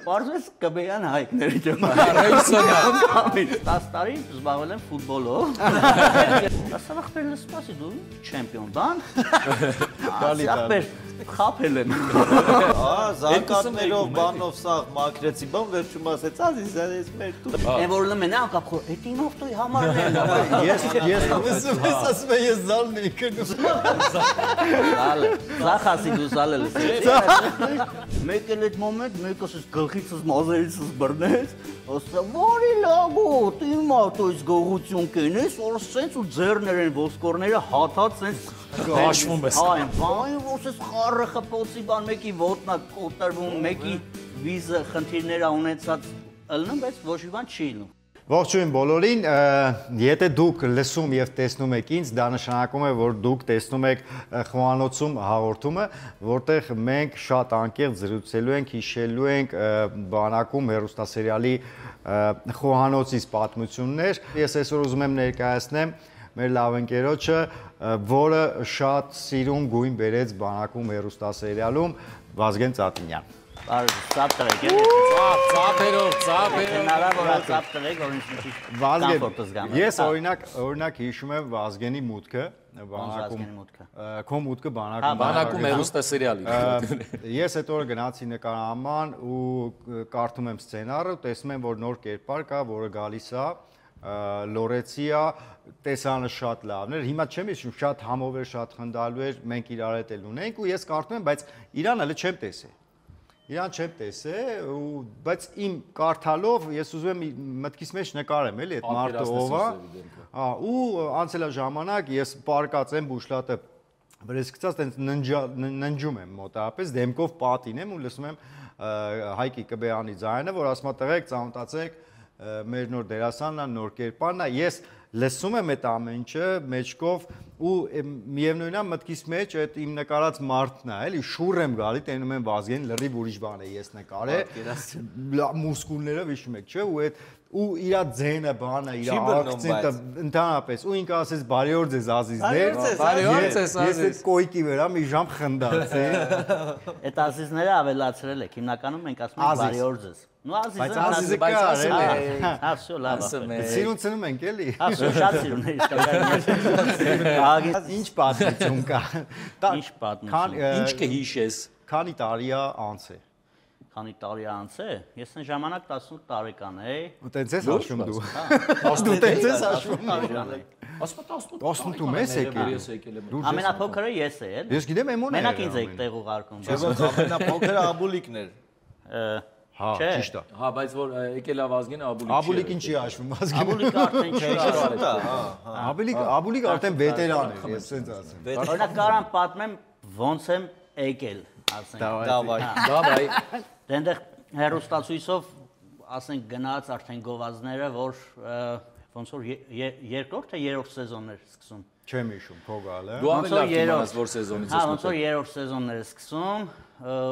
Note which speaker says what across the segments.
Speaker 1: Պարզվեց կբեյան հայկների ճմար։ 10 տարի զբաղվել եմ ֆուտբոլով։ Ասա ախպեր լսպասի դու չեմպիոն բան։ Ախպեր խապել եմ։
Speaker 2: Զարկատներով բանով սաղ մակրեցի բան վերջում ասեց ազիզ մեր դու։
Speaker 1: Են որ լմեն անկապ խոր, էդ իմ ավտոյի համարն են։
Speaker 2: Ես ասում եմ ես զալն էի կնում։
Speaker 1: Զալը, զախասի դու զալը լսես։ Մեկ էլ այդ մոմենտ մեկս գլխիցս մազերիցս բռնեց, ասա «Որի լագոտ, իմ ավտոյից գողություն կենես, որ սենց ու ձեռներ են ոսկորները հաթած սենց
Speaker 3: Հաշվում ես։
Speaker 1: Այն, բան որ սենց խառը խփոցի բան, մեկի ոտնա կոտրվում, մեկի վիզը խնդիրներ ունեցած ըլնում, բայց ոչ մի բան չի լինում։
Speaker 4: Ողջույն բոլորին, եթե դուք լսում եւ տեսնում եք ինձ, դա նշանակում է, որ դուք տեսնում եք խոհանոցում հաղորդումը, որտեղ մենք շատ անկեղծ զրուցելու ենք, հիշելու ենք բանակում հեռուստասերիալի խոհանոցից պատմություններ։ Ես այսօր ուզում եմ ներկայացնեմ մեր լավ ընկերոջը, որը շատ սիրուն գույն բերեց բանակում հեռուստասերիալում, Վազգեն Ծատինյան։
Speaker 1: Ծապ տրեք,
Speaker 3: Ծափերով։
Speaker 1: հնարավոր է ծապ տրեք, որ ինչ-ինչ կամֆորտս գամ։
Speaker 4: Ես օրինակ հիշում եմ Վազգենի մուտքը բանակում, քո մուտքը
Speaker 3: Բանակում հեռուստասերիալի։
Speaker 4: Ես այդ օրը գնացի նկարահանման ու կարդում եմ սցենարը, տեսնում եմ, որ նոր կերպար կա, որը գալիս է, լորեցի է, տեսանը շատ լավն էր, հիմա չեմ հիշում, շատ համով էր, շատ խնդալու էր, մենք իրար հետ էլ ունենք ու ես կարդում եմ, բայց իրան հələ չեմ տեսել։ Իրան չեմ տեսել, բայց իմ կարդալով ես ուզում եմ մտքիս մեջ նկարեմ, էլի, այդ մարդը ով է։ Ու անցել է ժամանակ, ես պարկած եմ բուշլատը վրես գցած, տենց ննջում եմ մոտավորապես, դեմքով պատին եմ ու լսում եմ Հայկի Կբեյանի ձայնը, որ ասում է տղեկ, ծանոթացեք, մեր նոր դերասանն է, նոր կերպարն է, ես լսում եմ այդ ամեն ինչը մեջքով ու միևնույնն է մտքիս մեջ այդ իմ նկարած մարդն է, էլի շուռ եմ գալի, տենում եմ Վազգեն, լրիվ ուրիշ բան է ես նկարել, մուսկուլներով հիշում եք, չէ, ու այդ ու իրա ձենը բանը, իրա ակցենտը ընդհանրապես ու ինքը ասես բարի օր ձեզ ազիզներ, ես այդ կոյկի վրա մի ժամ խնդացի։
Speaker 1: Այդ ազիզները ավելացրել եք, հիմնականում մենք ասում ենք բարի օր ձեզ։ Նու
Speaker 4: Բայց ազիզը կա, էլի։
Speaker 1: Ասո լավ։
Speaker 4: Սիրուն ցնում ենք, էլի։
Speaker 1: Ասո շատ սիրուն է իսկական։
Speaker 4: Ինչ պատմություն կա։
Speaker 1: Ինչ պատմություն։
Speaker 3: Ինչ կհիշես։
Speaker 4: Քանի տարի է անց է։
Speaker 1: Քանի տարի անց է։ Ես այն ժամանակ 18 տարեկան էի։
Speaker 4: Ու տենց ես հաշվում դու։ Դու տենց ես հաշվում։
Speaker 3: Ասում
Speaker 4: 18 մեզ եկել։
Speaker 1: Ամենափոքրը ես էի, էլի։
Speaker 4: Ես գիտեմ եմոն է։
Speaker 1: Մենակ ինձ եք տեղ ուղարկում։
Speaker 2: Ամենափոքրը Աբուլիկն էր։
Speaker 4: Հա, ճիշտ է։
Speaker 3: Հա, բայց որ եկել է Վազգենը Աբուլիկ չի։
Speaker 4: Աբուլիկին չի հաշվում, Վազգենը։
Speaker 1: Աբուլիկ արդեն չի։
Speaker 4: Աբուլիկ արդեն վետերան է, ես սենց ասեմ։
Speaker 1: Օրինակ կարամ պատմեմ ոնց եմ եկել, ասենք։
Speaker 3: Դավայ։
Speaker 1: Դենտեղ հերոստացույցով ասենք գնաց արդեն գովազները, որ ոնց որ երկրորդ թե երրորդ սեզոններ սկսում։
Speaker 4: Չեմ հիշում, քո գալը։
Speaker 3: Դու ավելի լավ իմանաս որ սեզոնից
Speaker 1: ես մտել։ Հա, ոնց որ երրորդ սեզոններ սկսում,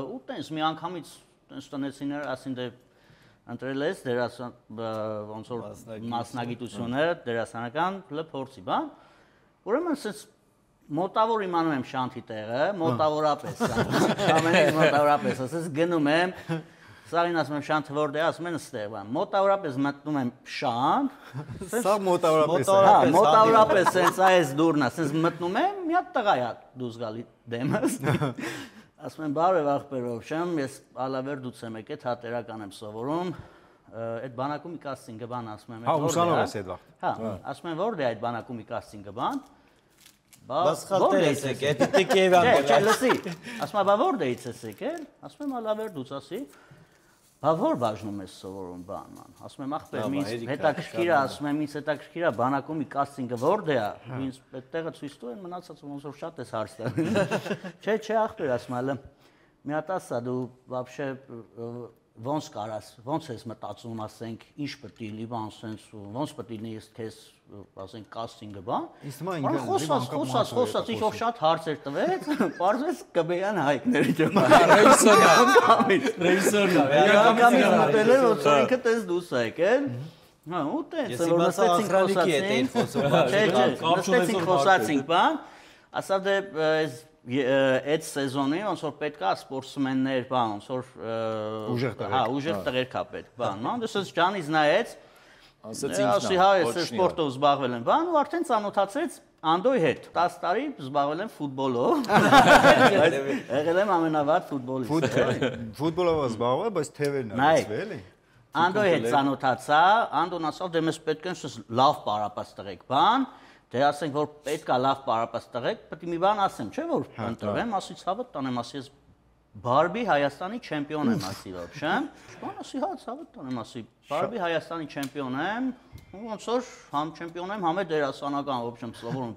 Speaker 1: ու տենց մի անգամից տենց տնեցիներ, ասին դե ընտրել ես դերասան ոնց որ մասնագիտությունները, դերասանական փորձի, բան։ Ուրեմն ասես մոտավոր իմանում եմ Շանթի տեղը, մոտավորապես, ամենից մոտավորապես, ասես գնում եմ, սարին ասում եմ Շանթը որտե, ասում են ստեղ բան, մոտավորապես մտնում եմ Շանթ,
Speaker 4: սա մոտավորապես է,
Speaker 1: հա, մոտավորապես սենց այս դուրն է, սենց մտնում եմ, մի հատ տղա է դուրս գալի դեմս, ասում եմ բարև աղբերով չեմ, ես ալավեր դուց եմ եկել, թատերական եմ սովորում, այդ բանակումի կաստինգը բան ասում եմ,
Speaker 4: հա, ուսանող ես այդ վաղտ,
Speaker 1: հա, ասում եմ որտե այդ բանակումի կաստինգը բան,
Speaker 2: Բաս խալտեր ես եկել, դիտի Կիևյան
Speaker 1: չէ, լսի, ասում եմ, բա որտեղից ես եկել, ասում եմ ալավեր դուց ասի, բա որ բաժնում ես սովորում բան, ման, ասում եմ աղբեր, ինձ հետաքրքիր է, ասում եմ ինձ հետաքրքիր է բանակումի կաստինգը որտեղ է, ինձ այդտեղը ցույց տու են մնացած ոնց որ շատ ես հարց տալու։ Չէ, աղբեր, ասում եմ, մի հատ ասա դու вообще ոնց կարաս, ոնց ես մտածում, ասենք, ինչ պետք է լիվան սենս, ոնց պետք է լինի քեզ, ասենք, կաստինգը, բան։ Խոսած, ինչ որ շատ հարցեր տվեց, պարզվեց Կբեյան Հայկների Ռեյսորն մտել էր, որ ինքը տես դուս է եկել։ Հա, ու տենց, որ նստեցինք խոսացինք, բան, ասա դե այդ սեզոնին ոնց որ պետքա սպորտսմեններ, բան, ոնց որ ուժեղ տղեր կա պետք, բան, ման, դες ջանից նայեց, ասի հա, ես սպորտով զբաղվել եմ, բան, ու արդեն ծանոթացրեց Անդոյի հետ 10 տարի զբաղվել եմ ֆուտբոլով։ Եղել եմ ամենավատ ֆուտբոլիստ։
Speaker 4: Ֆուտբոլով զբաղվել, բայց թևերն արեցվել էլի։
Speaker 1: Անդոյի հետ ծանոթացա, Անդոն ասալ դե մեզ պետք է լավ պարապած տղեկ, բան, դե ասենք որ պետք է լավ պարապած տղեկ, պետք է մի բան ասեմ, չէ՞ որ ընտրվեմ, ասի ցավդ տանեմ, ասի ես Բարբի Հայաստանի չեմպիոն եմ, ասի вообще։ Բան ասի հա ցավդ տանեմ, ասի Բարբի Հայաստանի չեմպիոն եմ, ոնց որ համ չեմպիոն եմ, համ է դերասանական, вообще սովորում։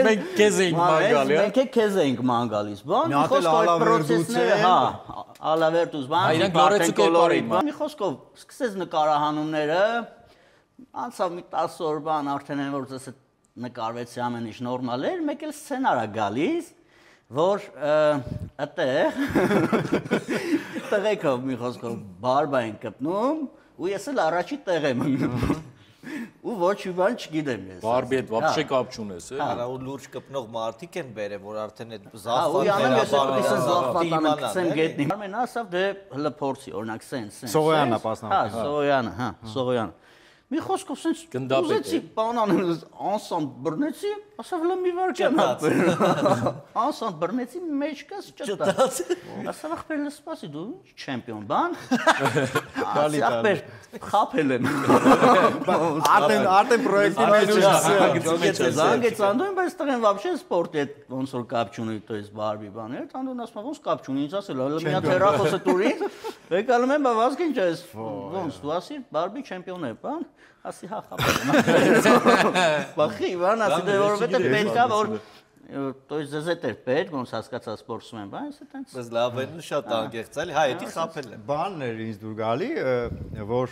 Speaker 3: Մենք քեզ ենք մանգալի, հա։
Speaker 1: Մենք քեզ ենք մանգալիս, բան, մի խոսքով պրոցեսները, հա, Ալավերտուս, բան,
Speaker 3: իրենք լորեցու կերպարին,
Speaker 1: մի խոսքով սկսեց նկարահանումները, անցավ մի 10 օր բան, արդեն այն որ ձեզ նկարվեցի ամեն ինչ նորմալ էր, մեկ էլ սցենար է գալիս, որ այդտեղ տղեկով մի խոսքով բարբա են կպնում, ու ես էլ առաջի տեղ եմ ընկնում։ Ու ոչ մի բան չգիտեմ ես։
Speaker 3: Բարբի հետ вообще կապ չունես, է։
Speaker 2: Արա ու լուրջ կպնող մարդիկ են բերել, որ արդեն այդ
Speaker 1: զախվան գետնի։ Արմեն ասավ դե հլը փորձի, օրինակ սենց։
Speaker 4: Սողոյանն է պասնավորը։
Speaker 1: Հա, Սողոյանը, հա, Սողոյանը։ Մի խոսքով սենց ուզեցի բանան անսանտ բռնեցի, ասավ հլը մի վարքյան ապեր։ Անսանտ բռնեցի մեջքս ճտաց։ Ասավ ախպեր լսպասի դու չեմպիոն բան։ Ասի ախպեր խապել եմ։
Speaker 4: Արդեն պրոյեկտի մեջ
Speaker 1: զանգեց Անդոն, բայց տղեն вообще սպորտի հետ ոնց որ կապ չունի, то есть Բարբի բաներ, Անդոն ասում ոնց կապ չունի, ինձ ասել, հələ մի հատ հեռախոսը տուրին, եկալում եմ, բավազգին չես, ոնց դու ասի Բարբի չեմպիոն է, բան, ասի հա խապել։ Բախի, բան ասի դե որովհետեւ պետքա որ то есть ձեզ է պետք, ոնց հասկացա սպորտսմեն, բան, ես այտենց։
Speaker 2: Բայց լավ է, շատ անկեղծ էլի, հա, էդի խապել եմ։
Speaker 4: Բանն էր ինձ դուր գալի, որ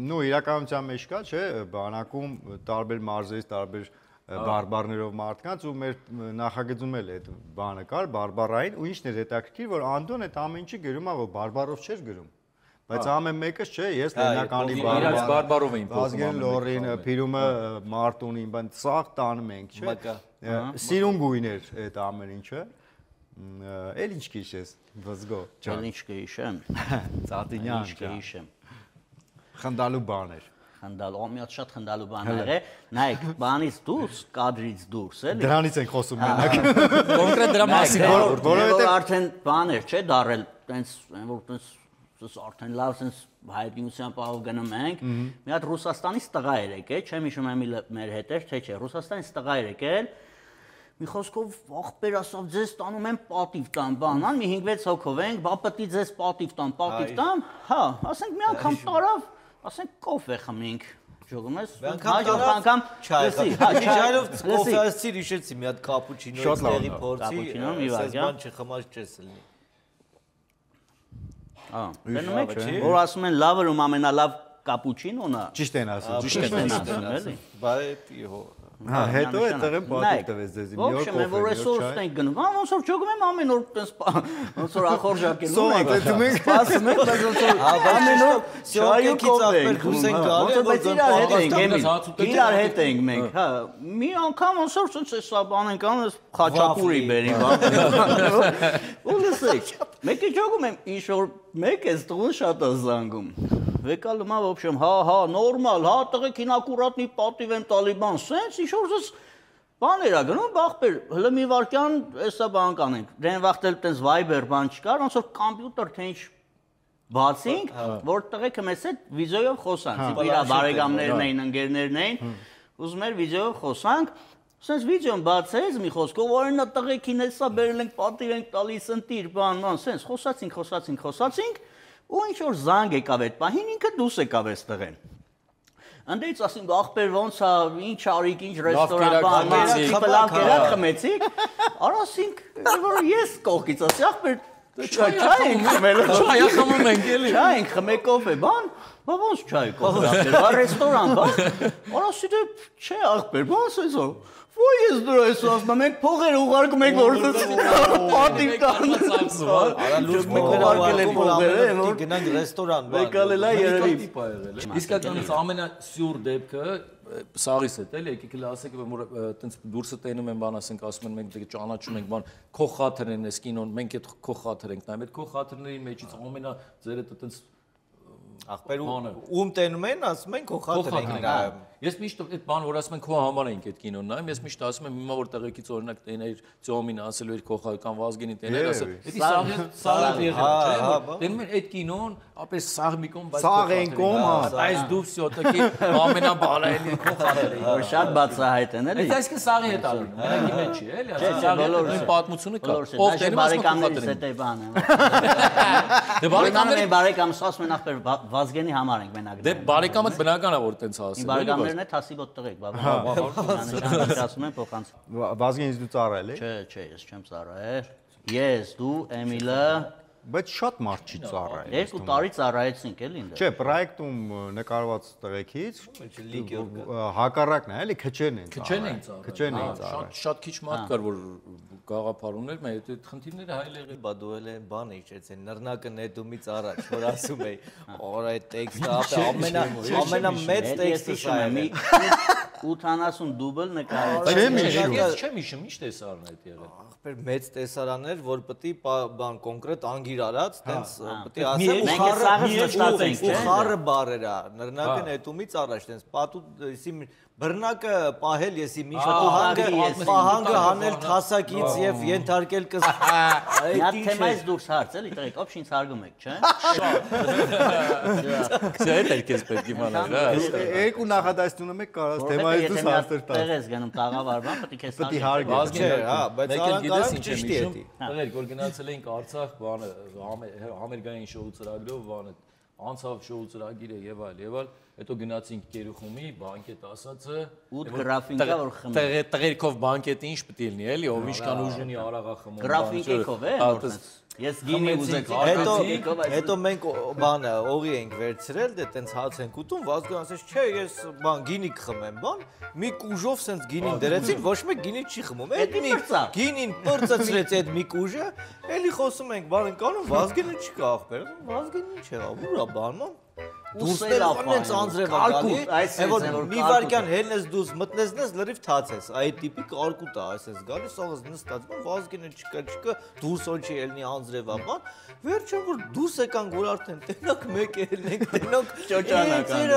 Speaker 4: նու իրականության մեջ կա, չէ, բանակում տարբեր մարզերից տարբեր բարբարներով մարդկանց ու մեր նախագծում էլ այդ բանը կար, բարբարային, ու ինչն էր հետաքրքիր, որ Անդոն այդ ամեն ինչը գրում է, որ բարբարով չէր գրում։ Բայց ամեն մեկս չէ, ես լենականի
Speaker 3: բարբարով էին
Speaker 4: Վազգեն Լորին, Փիրումը Մարտունին, բան սաղ տանում ենք, չէ։ Սիրուն գույն էր այդ ամեն ինչը։ Էլ ինչ կհիշես, վզգո։
Speaker 1: Էլ ինչ կհիշեմ։
Speaker 4: Ծատինյան
Speaker 1: ինչ կհիշեմ։
Speaker 4: Խնդալու բան էր։
Speaker 1: Խնդալու, մի հատ շատ խնդալու բաներ է։ Նայեք, բանից դուրս, կադրից դուրս, էլի։
Speaker 4: Դրանից ենք խոսում մենակ։
Speaker 3: Կոնկրետ դրա մասին,
Speaker 1: որովհետեւ արդեն բաներ չէ դարել, տենց որ տենց արդեն լավ sense հայտնիության պահով գնում ենք։ Մի հատ Ռուսաստանից տղա էր եկել, չեմ հիշում եմ մեր հետ էր, թե չէ, Ռուսաստանից տղա էր եկել։ Մի խոսքով ախպեր ասավ, ձեզ տանում եմ պատիվ տամ, բան, մի 5-6 հոգով ենք, բա պետք է ձեզ պատիվ տամ, հա, ասենք մի անգամ տարավ, ասենք կոֆե խմենք։ Ճոգում ես, հաջորդ անգամ
Speaker 2: չայ, հաջորդ կոֆե ասցի, հիշեցի, մի հատ կապուչինո տեղի փորձի, ասես բան չխմած չես լինի։
Speaker 1: Բնում եք, որ ասում են լավը ում ամենալավ կապուչինոն է։
Speaker 4: Ճիշտ են ասում։
Speaker 1: Ճիշտ են ասում, էլի։
Speaker 2: Բայ հո։
Speaker 4: Հա, հետո այդտեղ պատիվ տվեց ձեզ մի օր կոֆե։
Speaker 1: Ոչ, որ այսօր ստենք գնում։ Հա, ոնց որ ճոգում եմ ամեն օր տես ոնց որ ախորժակելում ենք։
Speaker 4: Սովետում ենք։
Speaker 1: Սպասում ենք, բայց ոնց որ ամեն օր շայուկից ապեր խուսեն գալի, որ իրար հետ ենք մենք, հա։ Մի անգամ ոնց որ սա բան ենք անում, խաչապուրի բերի, ու լսեք։ Մեկը ճոգում եմ, ինչ որ մեկ էս տղուն շատ է զանգում։ Վեկալում է вообще, հա, նորմալ, հա, տղեկին ակուրատնի պատիվ եմ տալի բան, սենց ինչ որ զս բաներ է գնում, բախպեր, հլը մի վարքյան էսա բան կանենք։ Դեն վախտել տենց Viber բան չկար, ոնց որ կոմպյուտեր թե ինչ բացինք, որ տղեկը մեզ հետ վիդեոյով խոսանք, իր բարեկամներն էին, ընկերներն էին, ուզում էր վիդեոյով խոսանք, սենց վիդեոն բացեց մի խոսքով, օրինա տղեկին հեսա բերել ենք պատիվ ենք տալիս ընտիր, բան, սենց խոսացինք, ու ինչ որ զանգ եկավ այդ պահին, ինքը դուս եկավ այստեղեն։ Անդից ասենք ախպեր ոնց է, ինչ արիք, ինչ ռեստորան, բան, լավ կերակ խմեցիք, արասինք, որ ես կողքից ասի, ախպեր Չայ
Speaker 3: խմում ենք էլի։
Speaker 1: Չայ ենք խմեկով է, բան։ Բա ոնց չայ կողմը։ Բա ռեստորան, բա։ Արասիդը չէ ախպեր, բա ասեցո։ Ոյ ես դրա ես ասում, մենք փողեր ուղարկում ենք որ պատիվ տանած։
Speaker 2: Արա լույս մեկնել փողերը, որ գնանք ռեստորան, բան։
Speaker 1: Եկալելա երևի։
Speaker 3: Իսկականից ամենասյուր դեպքը սաղիս է, էլի, եկեք էլ ասեք, որ այտենց դուրսը տենում են բան, ասենք ասում են մենք ճանաչում ենք բան, քո խաթրն է սկինոն, մենք այդ քո խաթր ենք նայում, այդ քո խաթրների մեջից ամենա ձերը այտենց
Speaker 2: ախպեր ում տենում են, ասում են քո խաթր ենք նայում։
Speaker 3: Ես միշտ այդ բան որ ասում են քո համար ենք այդ կինոն նայում, ես միշտ ասում եմ հիմա որ տեղեկից օրինակ տեներ Ծոմին ասելու էր քո կամ Վազգենին տեներ ասել, դա սաղ տենում են այդ կինոն, ապես սաղ մի կողմ, բայց դու всё таки ամենաբալայնի քո խաթր է։
Speaker 1: Շատ բացահայտ են էլի։
Speaker 3: Այս այսինքն սաղի հետ արվում, մեկի մեջ չի, էլի, սաղի նույն պատմությունը կա։
Speaker 1: Ով տենում բարեկամներից հետ է բանը։
Speaker 3: Դե բարեկամները
Speaker 1: բարեկամս ասում են ախպեր Վազգենի համար ենք մենակ։
Speaker 3: Դե բարեկամդ բնական է որ տենց ասել։
Speaker 1: Բարեկամներն է թասիգոտ տղեկ, բա ասում են փոխանց։
Speaker 4: Վազգենից դու ծառայել ես։
Speaker 1: Չէ, ես չեմ ծառայել։ Ես, դու, Էմիլը,
Speaker 4: բայց շատ մարդ չի ծառայել։
Speaker 1: 2 տարի ծառայեցինք էլի ինձ։
Speaker 4: Չէ, պրոյեկտում նկարված տղեկից հակառակն է, էլի քչեն են ծառայել։ Քչեն են ծառայել։
Speaker 3: Շատ քիչ մարդ կար որ գաղափարուներ, մեր այդ խնդիրները հայլեղի
Speaker 2: բա դու էլ են բան իջեցին նռնակը նետումից առաջ որ ասում էի օր այդ տեքստը ամենամեծ տեքստը սա է
Speaker 1: 80 դուբլ նկարել։
Speaker 3: Չեմ հիշում, ի՞նչ տեսարն է այդ եղել։
Speaker 2: Ախպեր մեծ տեսարաններ, որ պետք է բան կոնկրետ անգիր արած, տենց պետք է ասեմ ու խառը բարերա, նռնակը նետումից առաջ, տենց պատու իսի բռնակը պահել եսի միշտ պահանգը հանել թասակից եւ ենթարկել կս
Speaker 1: Նա թեմայից դուրս հարց էլի տղեկ, ով ինձ հարգում եք, չէ՞։
Speaker 3: Չէ, դա քեզ պետք է իմանալ, հա։
Speaker 4: Երկու նախադասությունում եք կարած թեմայից դուրս հարցեր տալ։
Speaker 1: Տեղ ես գնում տաղավարման, պետք է քեզ
Speaker 4: Պետք է հարգել։
Speaker 2: չէ, հա, բայց
Speaker 3: գիտես ինչ
Speaker 2: ճիշտ է դա։
Speaker 3: Տղեր, որ գնացել էինք Արցախ, բանը համերգային շոու ծրագրով, բանը անցավ շոու ծրագիրը եւ այլ, հետո գնացինք Գերուխումի, բանկետ ասածը,
Speaker 1: 8 գրաֆինկա որ խմում։
Speaker 3: Տղերքով բանկետը ինչ պետք է լինի, էլի, ով ինչքան ուժ ունի արաղա խմում։
Speaker 1: Գրաֆինկով է, որտես։ Ես գինի ուզեցի։
Speaker 2: Հետո մենք բանը օղի ենք վերցրել, դե տենց հաց ենք ուտում, Վազգեն ասեց, չէ, ես բան գինի կխմեմ, բան, մի կուժով սենց գինին դրեցին, ոչ մեկ գինի չի խմում։ Այդ մի գինին պրծացրեց այդ մի կուժը, էլի խոսում ենք, բան ենք անում, Վազգենը չկա ախպեր։ Վազգենը ինչ եղավ, ուրա բան, դուրսել ապանց անձրև գալի, որ մի վարքյան հելնես դուս մտնեսնես լրիվ թացես, այդ տիպի կարկուտ է, այսպես գալիս, ողս նստած, Վազգենը չկա, դուրս ոչի ելնի անձրև ապան, վերջում որ դուրս եկան որ արդեն տենակ մեկ ելնենք, տենակ ճոճանական,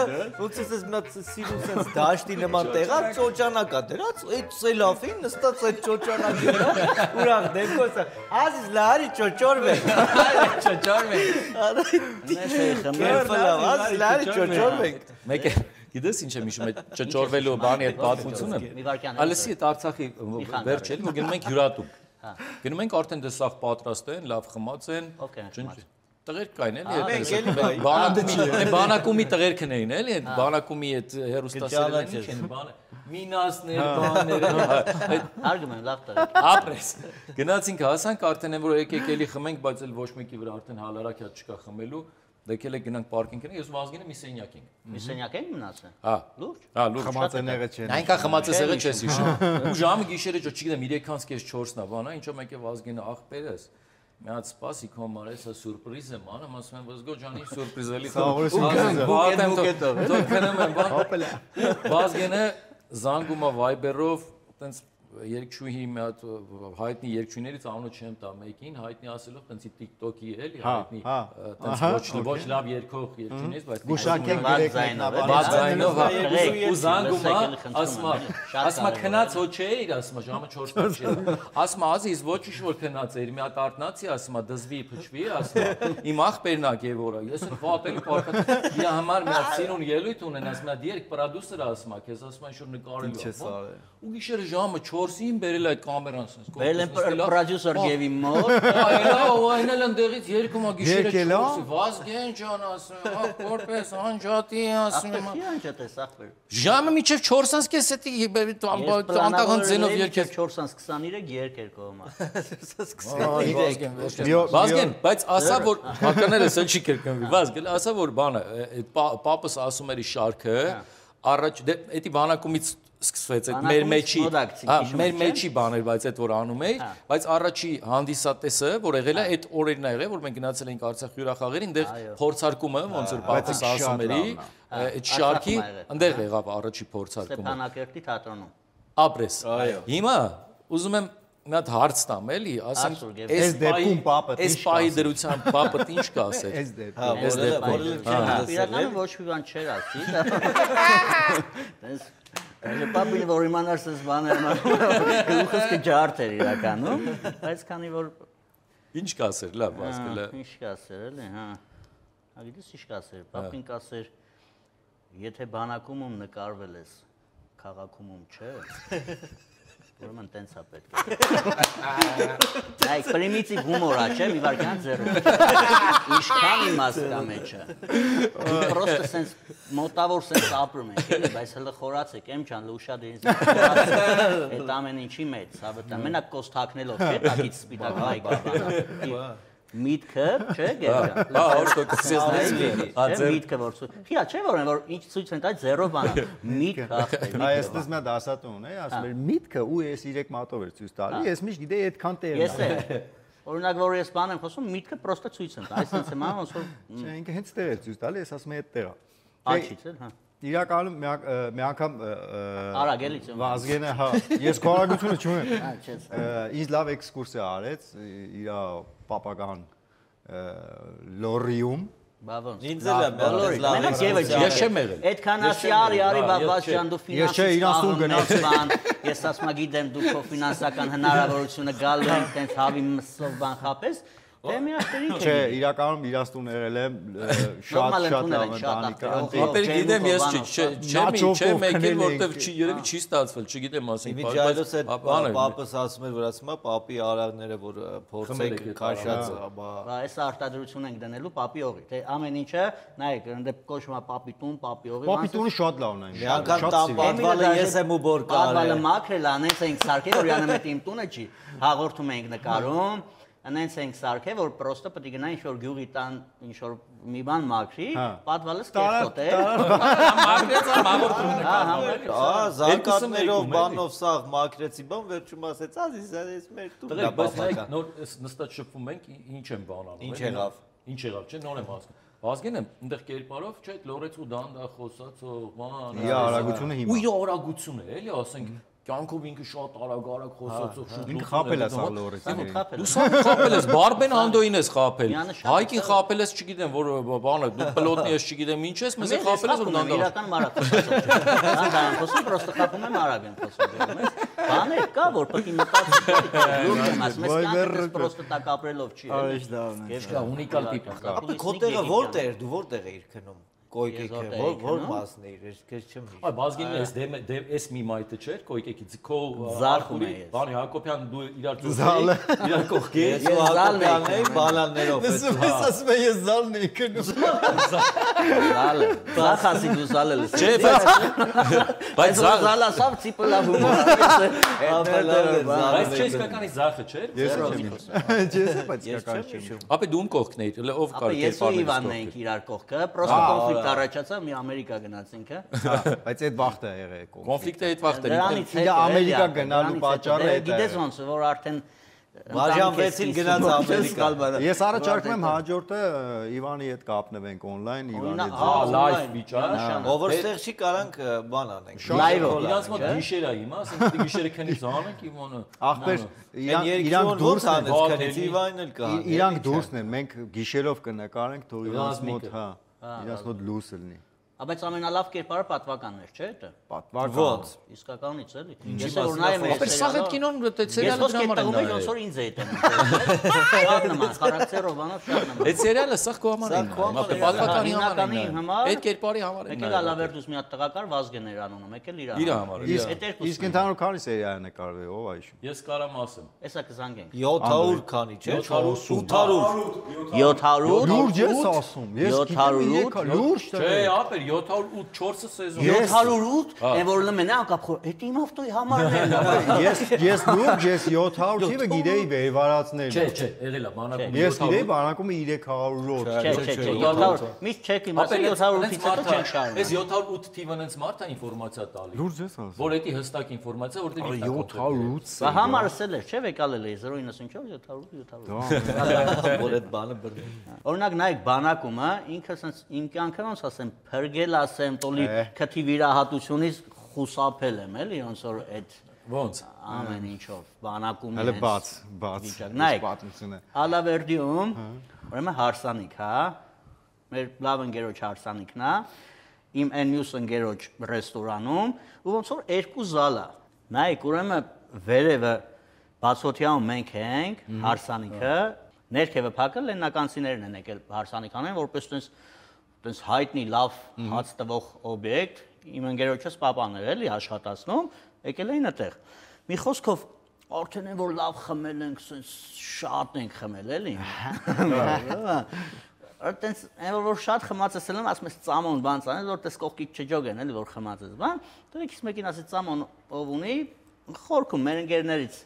Speaker 2: ոնց էս մնաց սիրուն սենց դաշտի նման տեղա, ճոճանակա դրած, այդ սելաֆին նստած այդ ճոճանակի վրա, ուրախ դեպքոսը, ազիզ լարի ճոճորվենք, Լարի ճոճորվենք։
Speaker 3: Մեկը գիտես ինչ եմ հիշում այդ ճոճորվելու բանի այդ պատմությունը։ Ալսի այդ Արցախի վերջ էլի որ գնում ենք հյուրատուկ։ Գնում ենք արդեն դե սաղ պատրաստ են, լավ խմած են։ Տղեր կային էլի։ Բանակումի տղերքն էին էլի, այդ բանակումի այդ հերոստասերն ինչ են բանը։ Մինասներ, բաներ։
Speaker 1: Հարգում եմ, լավ տղեր։
Speaker 3: Ապրես։ Գնացինք հասանք արդեն որ եկեք էլի խմենք, բայց էլ ոչ մեկի վրա արդեն հալարակյա չկա խմելու։ Դեկել եք գնանք պարկինգին, ես Վազգենը մի սենյակ ենք։
Speaker 1: Մի սենյակ են մնացել։
Speaker 3: Հա։
Speaker 1: Լուրջ։
Speaker 3: Հա, լուրջ։
Speaker 4: Խմածեները չեն։
Speaker 3: Այնքան խմածեսեղը չես հիշում։ Ու ժամը գիշերը չգիտեմ 3:30-4-ն է, բանա, ինչո՞մ եկե Վազգենը աղբերս։ Մի հատ սպասի քո մարեսա սուրպրիզ եմ անում, ասում եմ Վազգո ջանի սուրպրիզ էլի։ Վազգենը զանգում է Viber-ով, տենց երկչուհի մի հատ հայտնի երկչուհիներից անունը չեմ տա մեկին, հայտնի ասելով տենց TikTok-ի էլի հայտնի, տենց ոչ լավ երկող երկչուհիներից, բայց
Speaker 4: գուշակենք
Speaker 3: բացայնով ու զանգում է, ասում է քնած ոչ էիր, ասում է ժամը 4-ից չէ։ Ասում է ազիզ ոչ ինչ որ քնած էիր, մի հատ արտնացի, ասում է դզվի փչվի, ասում է իմ աղբերն ա գևորա, ես էլ վատելի պարկած իր համար մի հատ սիրուն ելույթ ունեն, ասում է դիերք պրոդյուսերը ասում է, քեզ ասում է ինչ որ նկարելու։ Ու գիշերը ժամը 4 Փորձին բերել այդ կամերան sense։
Speaker 1: Բերել են պրոդյուսեր Գևի մոտ։
Speaker 3: Այն էլ ընդեղից երկում է գիշերը 4-ը։ Վազգեն ջան ասում, որպես անջատի ասում եմ։
Speaker 1: Ախր անջատ է սախվեր։
Speaker 3: Ժամը միջև 4:30 անտաղան ձենով երկեր
Speaker 1: 4:23 երկեր կողմա։
Speaker 3: Վազգեն, բայց ասա որ հակաները սել չի կրկնվի։ Վազգեն, ասա որ բանը, այդ պապս ասում էր շարքը, առաջ դե բանակումից սկսվեց այդ մեր մեջի բաներ, բայց այդ որ անում էի, բայց առաջի հանդիսատեսը, որ եղել է այդ օրերն է եղել, որ մենք գնացել էինք Արցախ հյուրախաղերին, այնտեղ փորձարկումը, ոնց որ պապս ասում էր, այդ շարքի, այնտեղ եղավ առաջի փորձարկումը։
Speaker 1: Ստեփանակերտի թատրոնում։
Speaker 3: Ապրես։ Հիմա ուզում եմ մի հատ հարց տամ, էլի, ասենք,
Speaker 4: այս դեպքում պապը
Speaker 3: այս պահի դրությամբ պապը ինչ կասեր։
Speaker 4: Այս
Speaker 3: դեպքում։
Speaker 1: Իրականում ոչ մի բան չէր ասի։ Պապին որ իմանար սես բաներն գլուխս կջարդ էր իրականում, բայց քանի որ
Speaker 3: ինչ կասեր, լավ, Վազգելը։
Speaker 1: Ինչ կասեր, էլի, հա։ Գիտես ինչ կասեր, պապին կասեր, եթե բանակում նկարվել ես, քաղաքում չէ։ Ուրեմն տենց է պետք է։ Այ պրիմիտիվ հումոր է, չէ՞, մի վարքան ձեռը։ Ինչքան իմաստ կա մեջը։ Պրոստը սենց մոտավոր սենց ապրում ենք, էլի, բայց հələ խորացեք, եմ ջան, լուշադինից խորացեք։ Այդ ամեն ինչի մեջ, հավատա, մենակ կոստ հագնելով, չէ՞, տակից սպիտակ հայ գաբանը։ Միտքը, չէ՞, գերջան։
Speaker 3: Հա,
Speaker 1: Միտքը որ խիա, չէ՞ որ ինչ ցույց են տա զերո բան։ Միտքը ախտեր։
Speaker 4: Այստեղ մի դասատուն է, ասում էր միտքը ու ես 3 մատով էր ցույց տալի, ես միշտ գիտեի այդքան տեղն է։
Speaker 1: Ես է։ Օրինակ որ ես բան եմ խոսում, միտքը պրոստը ցույց են տա, այսինքն հիմա ոնց որ
Speaker 4: Չէ, ինքը հենց տեղ է ցույց տալի, ես ասում եմ այդ տեղը։
Speaker 1: աչից է, հա։
Speaker 4: Իրականում մի անգամ
Speaker 1: Արագ էլի ծնվում։
Speaker 4: Վազգենը, հա, ես քորագությունը չունեմ։
Speaker 1: Հա, չէ։
Speaker 4: Ինձ լավ էքսկուրսիա արեց իր պապական լորիում։
Speaker 1: Բա ոնց։
Speaker 2: Ինձ էլ է լավ։
Speaker 3: Ես չեմ եղել։
Speaker 1: Այդքան ասի արի բաբաս ջան դու ֆինանսist բան, ես ասում գիտեմ դու քո ֆինանսական հնարավորությունը գալու են տենց հավի մսով բան խապես, դե մի աշտերի չէ։
Speaker 4: Չէ, իրականում իրաստուն եղել եմ շատ լավ ընտանիքը։
Speaker 3: Ապեր գիտեմ ես չեմ եկել որտեվ երևի չի ստացվել, չգիտեմ ասենք,
Speaker 2: բայց պապս ասում էր, որ ասում է պապի արարները, որ փորձեք քաշած,
Speaker 1: բա այս արտադրություն ենք դնելու պապի օղի, թե ամեն ինչը, նայեք, ընդ կոչվում է պապի տուն, պապի օղի։
Speaker 4: Պապի տունը շատ լավն է։
Speaker 2: Մի անգամ տան պատվալը ես եմ ու բոր կարել։
Speaker 1: Պատվալը մաքրել, անենց ենք սարքել, որ յանը մետ իմ տունը չի, հաղորդում ենք նկարում։ Անենց ենք սարքել, որ պրոստը պետք է գնա ինչ-որ գյուղի տան, ինչ-որ մի բան մաքրի, պատվալը սկերտոտ է։
Speaker 3: Մաքրեց հաղորդում նկարում։
Speaker 2: Զարկատներով բանով սաղ մաքրեցի բան, վերջում ասեց, ազիզ, ես մեր տունն է
Speaker 3: բավական։ Նոր նստած շփվում ենք, ինչ եմ բան անում։
Speaker 2: Ինչ եղավ։
Speaker 3: Ինչ եղավ, չէ՞, նոր եմ հասկանում։ Վազգենը այնտեղ կերպարով, չէ, լորեցու դանդաղ խոսացող, բան։
Speaker 4: Իր արագությունը հիմա։
Speaker 3: Ու իր արագությունը է, էլի, ասենք կյանքով ինքը շատ արագ խոսացող շուտ
Speaker 4: ինքը խապել է սա լորեցին։
Speaker 3: Դու սա խապել ես, Բարբեն Անդոյին ես խապել։ Հայկին խապել ես, չգիտեմ, որ բանը, դու պլոտնի ես, չգիտեմ ինչ ես, մեզ խապել ես, որ դանդաղ։
Speaker 1: Իրական մարակ խոսացող։ Դանդաղ խոսում, պրոստը խապում եմ արագ եմ խոսում։ Բաներ կա, որ պետք է մտածի։ Լուրջ եմ ասում, ես կյանքս պրոստը տակ ապրելով չի։
Speaker 4: Արիշդավն է։
Speaker 3: Եվ ունիկալ տիպ է։
Speaker 2: Քո տեղը որտեղ, դու որտեղ էիր քնում։ Կոյկեքը որ մասն է, ես չեմ հիշում։
Speaker 3: Այ բազգինը էս մի մայթը չէր, կոյկեքից քո
Speaker 1: Զարխում է ես։
Speaker 3: Բանի Հակոբյան դու իրար ծոցի, իրար կողքի։
Speaker 2: Ես ու Հակոբյանն էի բանալներով։
Speaker 4: Ես ասում եմ ես զալն էի քնում։
Speaker 1: Զալը։ Զախասի դու զալել ես։
Speaker 3: Չէ, բայց
Speaker 1: զալա սավ ցիպը լավ հումոր։
Speaker 3: Բայց չէ, իսկականի զախը չէր։
Speaker 4: Ես չեմ հիշում։ Ես բայց կական չեմ հիշում։
Speaker 3: Ապա դու կողքն էիր, ով կար
Speaker 1: Ես ու Իվանն էինք իրար կողքը, պրոստը կոնֆլիկտ առաջացավ, մի Ամերիկա գնացինք, հա։
Speaker 4: Բայց այդ վախտը ա եղել
Speaker 3: կոնֆլիկտը այդ վախտը։
Speaker 1: Դրանից
Speaker 4: Իր Ամերիկա գնալու պատճառը է։
Speaker 1: Գիտես ոնց որ արդեն
Speaker 2: Բաժանվեցին գնաց Ամերիկա։
Speaker 4: Ես առաջարկում եմ հաջորդը Իվանի հետ կապնվենք on-line, Իվանի հետ։
Speaker 3: Հա, լայվ վիճակ։
Speaker 2: Ով որ ստեղ չի կարանք բան անենք։
Speaker 1: Լայվով։
Speaker 3: Իրանց մոտ գիշեր է հիմա, ասենք դե գիշերը քնից անենք Իվանը։
Speaker 4: Ախպեր,
Speaker 2: իրանք դուրս անեց քնից Իվանն էլ կա։
Speaker 4: Իրանք դուրսն են, մենք գիշերով կնկարենք, թող իրանց մոտ, հա, իրանց մոտ լույս լինի։
Speaker 1: Բայց ամենալավ կերպարը պատվականն էր, չէ՞ դա։
Speaker 2: Պատվական։
Speaker 1: Իսկականից էլի։ Ես որ նայեմ այս
Speaker 3: սա այդ կինոն դա սերիալը դրաման է։
Speaker 1: Ոնց որ ինձ է դնում։ Շատ նման, խարակտերով բանով շատ նման։
Speaker 3: Այդ սերիալը սա քո համար է։ Պատվականի համար։ Այդ կերպարի համար է։
Speaker 1: Եկել Ալավերդուս մի հատ տղա կար Վազգեն էր անունը, եկել իր
Speaker 3: համար։
Speaker 4: Իսկ ընդհանուր քանի սերիա է նկարվել, ով է հիշում։
Speaker 3: Ես կարամ ասեմ։
Speaker 1: Էսա կզանգենք։
Speaker 2: 700 քանի, չէ՞։
Speaker 1: 700
Speaker 4: Լուրջ ես ասում։ Ես գիտեմ լուրջ
Speaker 3: չէ, ապեր 708 4 սեզոն։
Speaker 1: 708, այն որ լմեն է անկապ։ Այդ իմ ավտոյի համարն է։
Speaker 4: Ես լուրջ ես 700 թիվը գիտեի վերվարածներ։
Speaker 3: Չէ, եղել է բանակում։
Speaker 4: Ես գիտեի բանակումը 300-ով։
Speaker 1: Չէ, 700։ Միշտ չեք իմացել 708-ից հետո չեն շարում։
Speaker 3: Այս 708 թիվն ինձ մարդա ինֆորմացիա տալի։
Speaker 4: Լուրջ ես ասում։
Speaker 3: Որ դա հստակ ինֆորմացիա, որտեղ ինձ
Speaker 4: 708։
Speaker 1: Բա համարսել էր, չէ՞, վեկալել է 094 700։
Speaker 2: Որ այդ բանը բռնի։
Speaker 1: Օրինակ նայեք բանակումը ինքը sense իմ կյանքը ոնց ասեմ, փրկել ասեմ, տոլի քթի վիրահատությունից խուսափել եմ, էլի ոնց որ այդ
Speaker 3: ոնց
Speaker 1: ամեն ինչով բանակում
Speaker 4: Հələ բաց
Speaker 1: նայեք
Speaker 4: պատմությունը։
Speaker 1: Ալավերդիում ուրեմն հարսանիք, հա։ Մեր լավ ընկերոջ հարսանիքն է։ Իմ N-News ընկերոջ ռեստորանում ու ոնց որ երկու զալ է։ Նայեք, ուրեմն վերևը բացօթյանում մենք ենք, հարսանիքը, ներքևը փակը լեննականցիներն են եկել հարսանիք անեն, որպես տենց հայտնի լավ հաց տվող օբյեկտ, իմ ընկերոջս պապան էր էլի աշխատացնում, եկել էին այդտեղ։ Մի խոսքով արդեն են որ լավ խմել ենք, շատ ենք խմել էլի։ Այդտենց այն որ շատ խմած ես ելն ասում ես ծամոն բան ցանես որ տես կողքից չջոգեն էլի որ խմած ես բան դրեք իսկ մեկին ասի ծամոն ով ունի խորքում մեր ընկերներից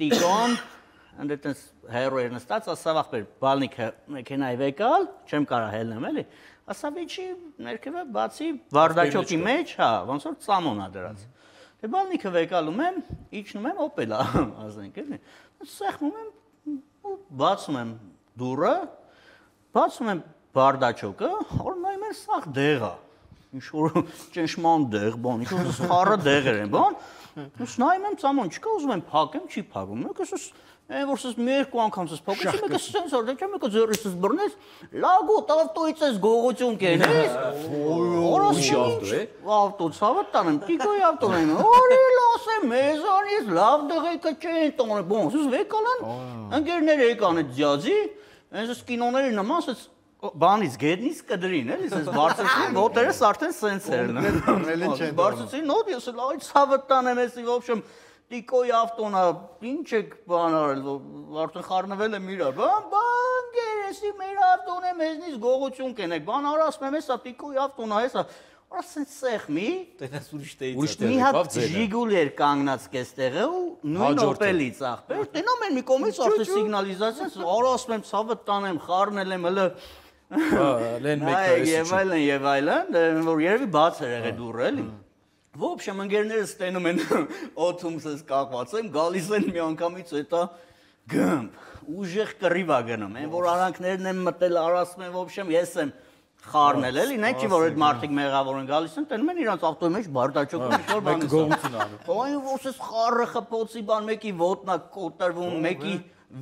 Speaker 1: տիկոն այնտենց հերոեր նստած ասավ ախպեր բալնիկը մեքենայի վեկալ չեմ կարա հելնեմ էլի ասավ իջի ներքևը բացի վարդաչոկի մեջ հա ոնց որ ծամոն ա դրած դե բալնիկը վեկալում եմ իջնում եմ օպելա ասենք էլի սեղմում եմ ու բացում եմ դուռը Բացում եմ բարդաչոկը, որ նայում են սաղ դեղ է, ինչ-որ ճնշման դեղ, բան, ինչ-որ սխարը դեղեր են, բան, ես նայում եմ ծամոն չկա, ուզում եմ փակեմ, չի փակում, մեկս այն որ սս մի երկու անգամ սս փակեցի, մեկս սենց որ դե մեկը ձեռից սս բռնեց, լագոտ ավտոից ես գողություն կենես, որոշ ավտո է, ավտո ցավը տանեմ, տիկոյի ավտոն եմ, օրել ասեմ, մեզանից լավ դղեկը չեն տոնել, բան, սս վեկալան, ընկերները եկան այդ ձյաձի Այս կինոների նման սենց բանից գետնից կդրին, էլի, սենց բարձրացին, ոտերս արդեն սենց էր։ Բարձրացին, նոտ ես էլ այ ցավը տանեմ, էսի в общем տիկոյի ավտոնա, ինչ եք բան արել, արդեն խառնվել եմ իրար, բան գերեսի մեր ավտոն է, մեզնից գողություն կենեք, բան արա ասում եմ, էսա տիկոյի ավտոնա, էսա Ora sunt sehmi, mi hat Jiguler կանգնած կեստեղը ու նույն օպելից ախպեր, տենում են մի կողմից արդեն սիգնալիզացիա, ora ասում եմ ցավը տանեմ, խառնել եմ հələ
Speaker 3: լեն մեկը
Speaker 1: եւ այլն, որ երևի բաց էր եղել դուռը էլի։ В общем, ընկերներս տենում են օթումսս կախված եմ, գալիս են մի անգամից հետո գմբ, ուժեղ կռիվ ա գնում, այն որ արանքներն են մտել, արասում են, в общем, ես եմ խառնել էլի, նայ չի որ այդ մարդիկ մեղավոր են գալիս են, տենում են իրանց ավտոյի մեջ բարդաչոկը ինչ-որ բան է։
Speaker 3: Գողություն անում։
Speaker 1: Ոյ ոս խառը խփոցի բան, մեկի ոտնա կոտրվում, մեկի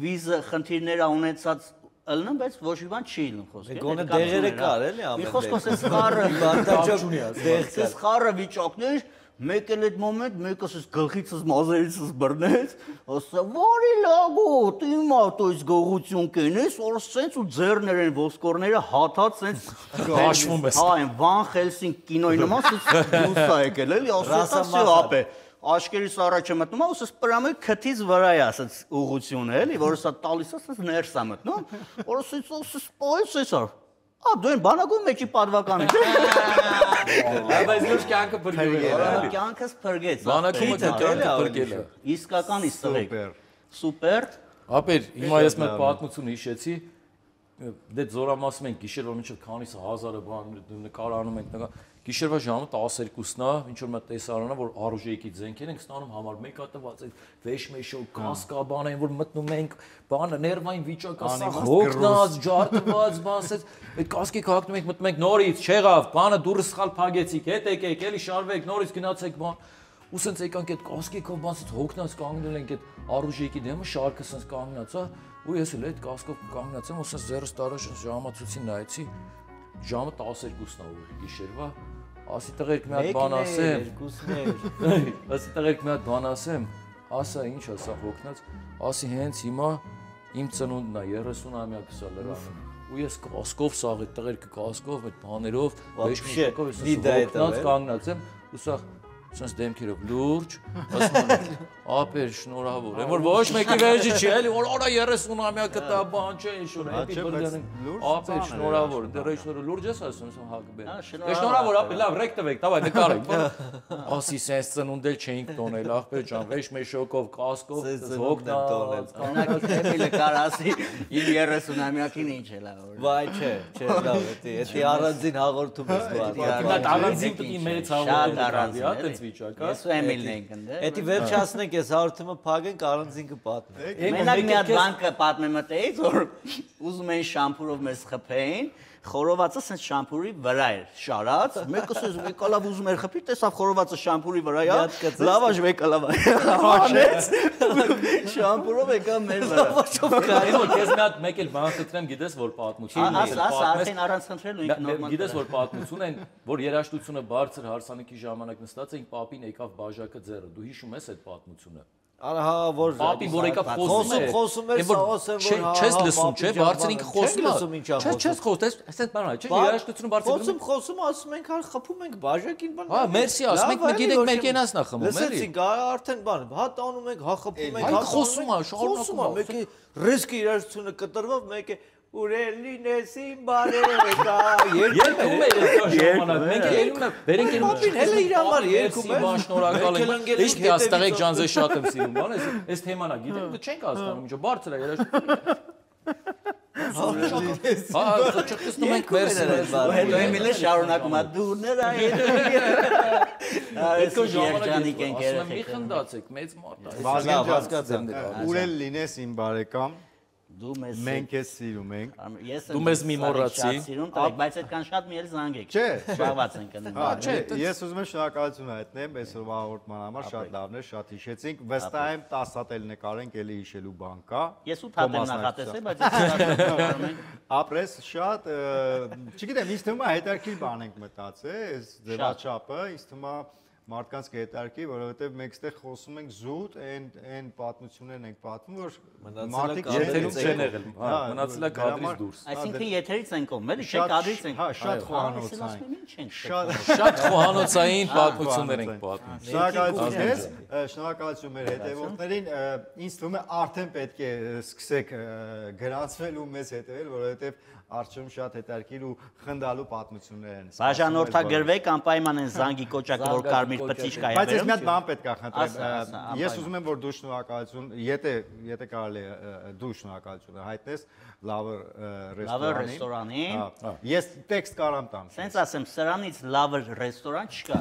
Speaker 1: վիզը խնդիրներ ունեցած ըլնում, բայց ոչ մի բան չի ելնում խոսքը։
Speaker 2: Գոնե դեղերը կար էլի ամեն։
Speaker 1: Մի խոսքով էս խառը
Speaker 2: բարդաչոկ ունի ասել։
Speaker 1: Էս խառը վիճակներ Մեկ էլ այդ մոմենտ մեկս էս գլխիցս մազերիցս բռնեց, ասա «Վարի լագոտ, իմ ավտոյից գողություն կենես, որ սենց ու ձեռներ են ոսկորները հաթած սենց
Speaker 3: հաշվում ես»։
Speaker 1: Հա, այն Վան Խելսինգ կինոյի նման սենց դուրս ա եկել էլի, ասա «Սա ապե»։ Աշկերիս առաջը մտնում ա, ու սենց պրամը քթից վրա է ասած ուղղությունը էլի, որ սա տալիս է սենց ներս ա մտնում, որ սենց պայս էս ա դու են բանակում մեջի պատվական է։
Speaker 3: Բայց լուրջ կյանքը փրկել է։
Speaker 1: Կյանքս փրկեց։
Speaker 3: Բանակումը կյանքը փրկել է։
Speaker 1: Իսկական իստղեք։ Սուպեր։
Speaker 3: Ապեր, հիմա ես մեր պատմությունը հիշեցի։ Դե զորամասում ենք գիշերվա մինչև քանիս 1000-ը բան նկարանում ենք նկար։ Գիշերվա ժամը 12-ն է, ինչ որ մի տեսարան է, որ արուժեյքի ձենքեր ենք ստանում համար 1 հատ տված է վեշմեշո կասկա բան այն որ մտնում ենք բանը ներվային վիճակը սա հոգնած ջարդված բասեց այդ կասկի քաղաքնում ենք մտնում ենք նորից չեղավ բանը դուրս սխալ փագեցիք հետ եկեք էլի շարվեք նորից գնացեք բան ու սենց եկանք այդ կասկիկով բասից հոգնած կանգնել ենք այդ արուժեյքի դեմը շարքը սենց կանգնած է ու ես էլ այդ կասկով կանգնած եմ ու սենց ձեռս տարաշ ժամացույցին նայեցի ժամը 12-ն է ուղիղ գիշերվա, ասի տղերք մի հատ բան ասեմ։ Ասի տղերք մի հատ բան ասեմ, ասա ինչ ասա հոգնած, ասի հենց հիմա իմ ծնունդն է 30-ամյակս է լրանում։ Ու ես կասկով սաղ այդ տղերքը կասկով այդ բաներով, վեշքով ես հոգնած կանգնած եմ, ու սա sense դեմքերով լուրջ, ասում են, ապեր շնորհավոր եմ, որ ոչ մեկի վերջի չի, էլի որ օրա 30-ամյակը տա բան չէ, ինչ որ էպի բլդանենք, ապեր շնորհավոր, դեռ շնորհ լուրջ ես ասում, հակբեր։ Շնորհավոր, ապեր, լավ, ռեկ տվեք, տավայ նկարեք։ Ասի sense ծնունդել չէինք տոնել, ախպեր ջան, վեշ մեր շոկով, կասկով, հոգնած,
Speaker 1: կոնակի էպիլը կար ասի, իմ 30-ամյակին ինչ է լավ։
Speaker 2: Վայ, չէ, լավ, էդի առանձին հաղորդում ես դու արդյոք։
Speaker 3: Դա առանձին պիտի մեծ հաղորդում կա,
Speaker 1: Ես ու Էմիլն ենք ընդ։
Speaker 2: Էդի վերջացնենք այս հաղորդումը փակենք առանձին կպատնենք։
Speaker 1: Մենակ մի հատ բան կպատմեմ այդից, որ ուզում են շամփուրով մեզ խփեին, խորովածը sense շամփուրի վրա էր շարած, մեկը ասես եկալավ ուզում էր խփի, տեսավ խորովածը շամփուրի վրա է, լավաշ եկալավ հանեց, շամփուրով եկա մեր վրա։
Speaker 3: Քանի քեզ մի հատ մեկ էլ բան խնդրեմ, գիտես որ պատմություն
Speaker 1: է։ Ասա, արդեն առանց խնդրելու ինքը նորմալ։
Speaker 3: Գիտես որ պատմություն են, որ երաժշտությունը բարձր հարսանեկի ժամանակ նստած էին, պապին եկավ բաժակը ձեռը։ Դու հիշում ես այդ պատմությունը։
Speaker 2: Ահա որ
Speaker 3: պապին որ եկավ
Speaker 2: խոսում էր, ասեմ որ
Speaker 3: չես լսում, չէ, բարձր ինքը խոսում է։ Չես խոսում, այսպես բան է, չէ, երաժշտությունը բարձր։
Speaker 2: Խոսում, ասում ենք, հա խփում ենք բաժակին բան։
Speaker 3: Հա, մերսի, ասում ենք, մենք գիտենք մեկենասն է խմում, էլի։
Speaker 2: Լսեցինք, արդեն բան, հա տանում ենք, հա խփում ենք,
Speaker 3: հա խոսում է, շարունակում է։
Speaker 2: Մեկի ռիսկի երաժշտությունը կտրվավ, մեկը Ուրելին ես իմ բարերը կա
Speaker 3: երկում է այս ժամանակ մենք ելնում ենք բերենք
Speaker 2: Պապին հələ իր համար երկում է
Speaker 3: բան շնորհակալ ենք իսկ հաստատեք ջանձե շատ եմ սիրում բան այս թեման է գիտեմ դու չենք հասկանում ինչա բարձր է երաժշտություն հա չխստում ենք վերսել
Speaker 1: հետո Էմիլը շարունակում է դուրներ
Speaker 3: այդ ժամանակ ենք երեք մի խնդացեք մեծ մարդ
Speaker 4: է հասկացա ուրել լինես իմ բարեկամ
Speaker 1: Դու մեզ
Speaker 4: մենք ես սիրում ենք
Speaker 3: դու մեզ մի մոռացի
Speaker 1: բայց այդքան շատ մի էլ զանգեք
Speaker 4: չէ
Speaker 1: շահված ենք անում
Speaker 4: չէ ես ուզում եմ շնորհակալություն հայտնեմ այսօրվա հաղորդման համար շատ լավն է շատ հիշեցինք վստահ եմ 10 հատ էլ նկարենք էլի հիշելու բան կա
Speaker 1: ես 8 հատ եմ նախատեսել բայց ես
Speaker 4: ապրես շատ չգիտեմ ինձ թվում է հետաքրքիր բան ենք մտածել այս ձևաչափը ինձ թվում է մարդկանց կհետարկի, որովհետև մենք այստեղ խոսում ենք զուտ, այն պատմություններն ենք պատմում, որ մարդիկ
Speaker 3: եթերում չեն եղել, հա, մնացել է կադրից դուրս։
Speaker 1: Այսինքն եթերից են կողմ, էլի չէ կադրից են։
Speaker 4: Հա, շատ խոհանոցային։
Speaker 3: Շատ խոհանոցային պատմություններ ենք պատմում։
Speaker 4: Շնորհակալություն քեզ, շնորհակալություն մեր հետևորդներին, ինձ թվում է արդեն պետք է սկսեք գրանցվել ու մեզ հետևել, որովհետև Արժում շատ հետաքրքիր ու խնդալու պատմություններ են։
Speaker 1: Բաժանորդագրվեք անպայման են զանգի կոճակը որ կարմիր պծիչկա է
Speaker 4: բերում։ Բայց ես մի հատ բան պետք է խնդրեմ։ Ես ուզում եմ որ դու շնորհակալություն, եթե կարելի է դու շնորհակալություն հայտնես Lover ռեստորանի։ Ես տեքստ կարամ տամ։
Speaker 1: Սենց ասեմ, սրանից Lover ռեստորան չկա։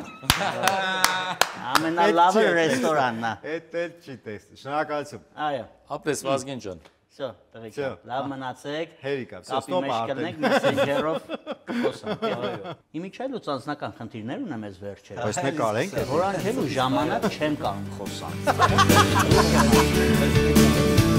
Speaker 1: Ամենալավը ռեստորանն է։
Speaker 4: Էդ էլ չի տեքստ։ Շնորհակալություն։
Speaker 1: Այո։
Speaker 3: Ապրես Վազգեն ջան։
Speaker 1: Всё, տղեկ, լավ մնացեք։
Speaker 4: Հերիկա,
Speaker 1: ստոպ արդենք մեսենջերով խոսանք։ Այո։ Իմիջայլուց անձնական խնդիրներ ունեմ ես վերջերս։
Speaker 4: Բայց նկարենք։
Speaker 1: Հորանքելու ժամանակ չեմ կարող խոսալ։